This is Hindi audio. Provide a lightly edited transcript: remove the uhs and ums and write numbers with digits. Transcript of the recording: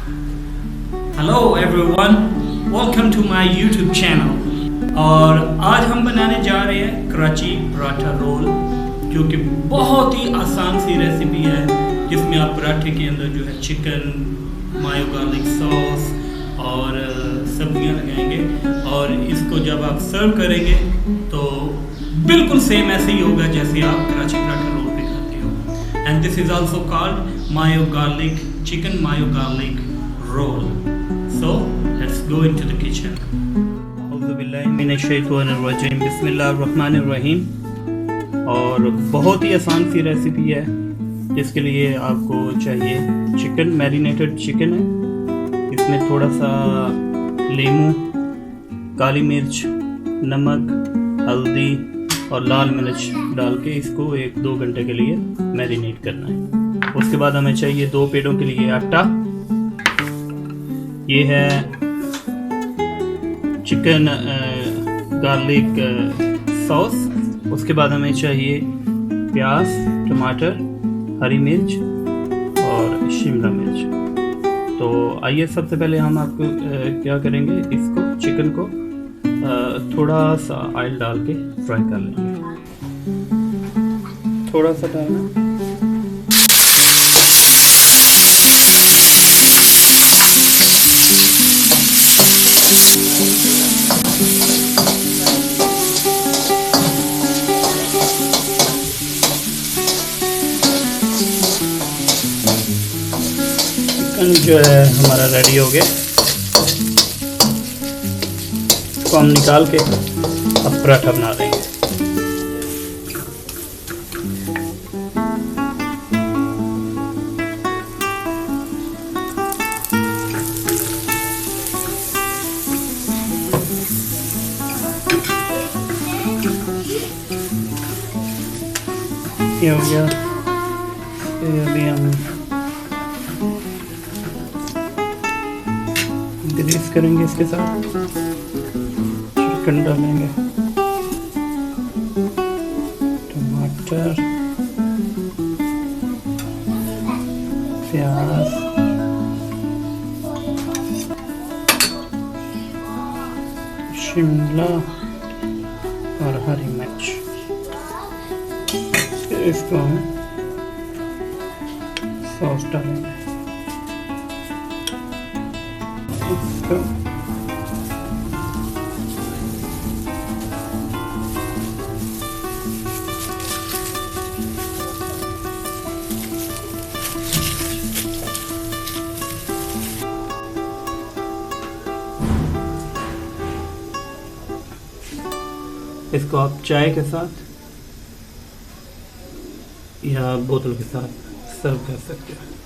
Hello everyone, welcome to my YouTube channel. और आज हम बनाने जा रहे हैं कराची पराठा रोल, जो कि बहुत ही आसान सी रेसिपी है, जिसमें आप पराठे के अंदर जो है चिकन, मायो गार्लिक सॉस और सब्जियां लगाएंगे। और इसको जब आप सर्व करेंगे तो बिल्कुल सेम ऐसे ही होगा जैसे आप कराची पराठा रोल पे खाते हो। And this is also called mayo garlic chicken mayo garlic roll. So let's go into the kitchen. औज़ु बिल्लाहि मिनश शैतानिर रजीम, बिस्मिल्लाहिर्रहमानिर्रहीम। और बहुत ही आसान सी रेसिपी है, जिसके लिए आपको चाहिए चिकन, मैरिनेटेड चिकन है। इसमें थोड़ा सा लीमू, काली मिर्च, नमक, हल्दी और लाल मिर्च डाल के इसको 1-2 घंटे के लिए मैरिनेट करना है। उसके बाद हमें चाहिए 2 पेड़ों के लिए आटा। ये है चिकन गार्लिक सॉस। उसके बाद हमें चाहिए प्याज, टमाटर, हरी मिर्च और शिमला मिर्च। तो आइए सबसे पहले हम आपको क्या करेंगे, इसको चिकन को थोड़ा सा ऑयल डाल के फ्राई कर लेंगे। थोड़ा सा डालना। चिकन जो है हमारा रेडी हो गया। इसको हम निकाल के अब पराठा बना देंगे। ये हो गया। अभी हम ग्रीस करेंगे, इसके साथ चिकन डालेंगे, टमाटर, प्याज, शिमला और हरी मिर्च। फिर इसको हम सॉस डालेंगे। इसको आप चाय के साथ या बोतल के साथ सर्व कर सकते हैं।